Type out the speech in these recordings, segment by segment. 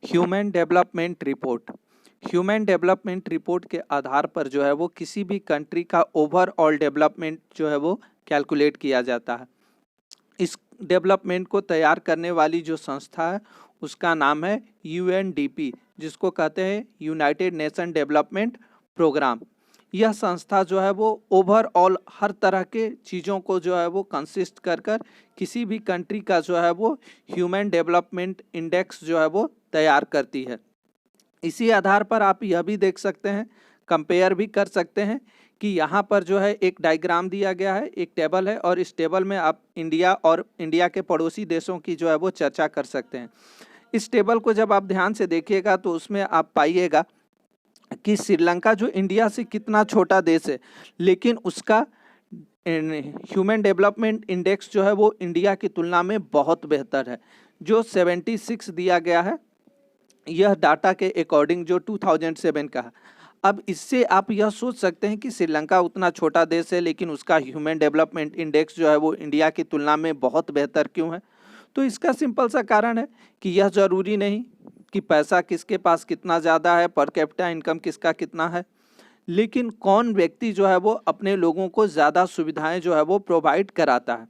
Human development report. Human development report के आधार पर जो है वो किसी भी कंट्री का ओवरऑल डेवलपमेंट जो है वो कैलकुलेट किया जाता है। इस डेवलपमेंट को तैयार करने वाली जो संस्था है उसका नाम है यूएनडीपी, जिसको कहते हैं यूनाइटेड नेशन डेवलपमेंट प्रोग्राम। यह संस्था जो है वो ओवरऑल हर तरह के चीज़ों को जो है वो कंसिस्ट कर किसी भी कंट्री का जो है वो ह्यूमन डेवलपमेंट इंडेक्स जो है वो तैयार करती है। इसी आधार पर आप यह भी देख सकते हैं, कंपेयर भी कर सकते हैं कि यहाँ पर जो है एक डायग्राम दिया गया है, एक टेबल है, और इस टेबल में आप इंडिया और इंडिया के पड़ोसी देशों की जो है वो चर्चा कर सकते हैं। इस टेबल को जब आप ध्यान से देखिएगा तो उसमें आप पाइएगा कि श्रीलंका जो इंडिया से कितना छोटा देश है, लेकिन उसका ह्यूमन डेवलपमेंट इंडेक्स जो है वो इंडिया की तुलना में बहुत बेहतर है, जो 76 दिया गया है, यह डाटा के अकॉर्डिंग जो 2007 का है। अब इससे आप यह सोच सकते हैं कि श्रीलंका उतना छोटा देश है लेकिन उसका ह्यूमन डेवलपमेंट इंडेक्स जो है वो इंडिया की तुलना में बहुत बेहतर क्यों है। तो इसका सिंपल सा कारण है कि यह ज़रूरी नहीं कि पैसा किसके पास कितना ज़्यादा है, पर कैपिटा इनकम किसका कितना है, लेकिन कौन व्यक्ति जो है वो अपने लोगों को ज़्यादा सुविधाएं जो है वो प्रोवाइड कराता है।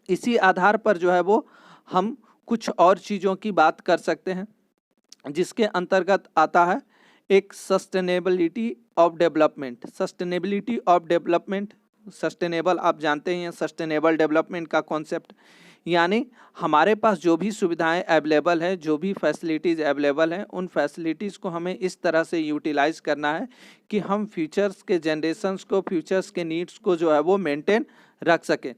इसी आधार पर जो है वो हम कुछ और चीज़ों की बात कर सकते हैं, जिसके अंतर्गत आता है एक sustainability of development. Sustainability of development, sustainable आप जानते हैं, सस्टेनेबल डेवलपमेंट का कॉन्सेप्ट, यानी हमारे पास जो भी सुविधाएं अवेलेबल है, जो भी फैसिलिटीज़ अवेलेबल हैं, उन फैसिलिटीज़ को हमें इस तरह से यूटिलाइज करना है कि हम फ्यूचर्स के जनरेशन्स को, फ्यूचर्स के नीड्स को जो है वो मेंटेन रख सकें,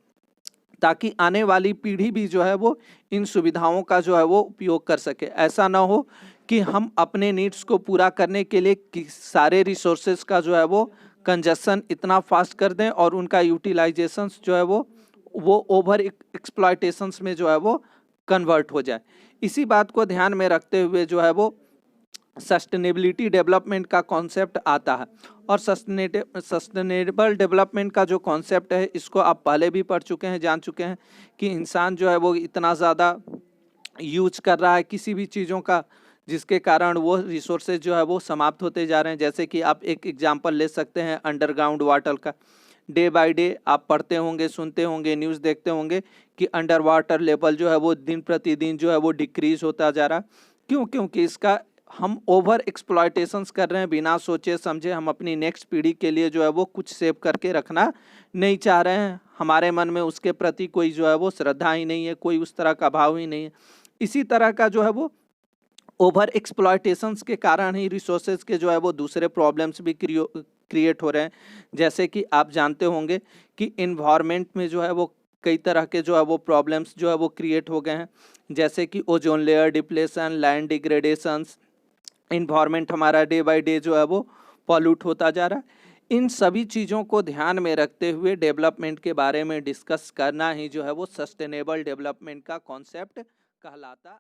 ताकि आने वाली पीढ़ी भी जो है वो इन सुविधाओं का जो है वो उपयोग कर सके। ऐसा ना हो कि हम अपने नीड्स को पूरा करने के लिए सारे रिसोर्सेज का जो है वो कंजस्शन इतना फास्ट कर दें और उनका यूटिलाइजेशंस जो है वो ओवर एक्सप्लॉयटेशंस में जो है वो कन्वर्ट हो जाए। इसी बात को ध्यान में रखते हुए जो है वो सस्टेनेबिलिटी डेवलपमेंट का कॉन्सेप्ट आता है। और सस्टेनेबल डेवलपमेंट का जो कॉन्सेप्ट है इसको आप पहले भी पढ़ चुके हैं, जान चुके हैं कि इंसान जो है वो इतना ज़्यादा यूज कर रहा है किसी भी चीज़ों का, जिसके कारण वो रिसोर्सेज जो है वो समाप्त होते जा रहे हैं। जैसे कि आप एक एग्जांपल ले सकते हैं अंडरग्राउंड वाटर का। डे बाय डे आप पढ़ते होंगे, सुनते होंगे, न्यूज़ देखते होंगे कि अंडर वाटर लेवल जो है वो दिन प्रतिदिन जो है वो डिक्रीज होता जा रहा। क्यों? क्योंकि इसका हम ओवर एक्सप्लॉयटेशंस कर रहे हैं, बिना सोचे समझे हम अपनी नेक्स्ट पीढ़ी के लिए जो है वो कुछ सेव करके रखना नहीं चाह रहे हैं। हमारे मन में उसके प्रति कोई जो है वो श्रद्धा ही नहीं है, कोई उस तरह का भाव ही नहीं है। इसी तरह का जो है वो ओवर एक्सप्लॉयटेशंस के कारण ही रिसोर्सेज के जो है वो दूसरे प्रॉब्लम्स भी क्रिएट हो रहे हैं। जैसे कि आप जानते होंगे कि इन्वायरमेंट में जो है वो कई तरह के जो है वो प्रॉब्लम्स जो है वो क्रिएट हो गए हैं, जैसे कि ozone layer depletion, land डिग्रेडेशंस, environment हमारा डे बाय डे जो है वो पॉल्यूट होता जा रहा है। इन सभी चीज़ों को ध्यान में रखते हुए डेवलपमेंट के बारे में डिस्कस करना ही जो है वो सस्टेनेबल डेवलपमेंट का कॉन्सेप्ट कहलाता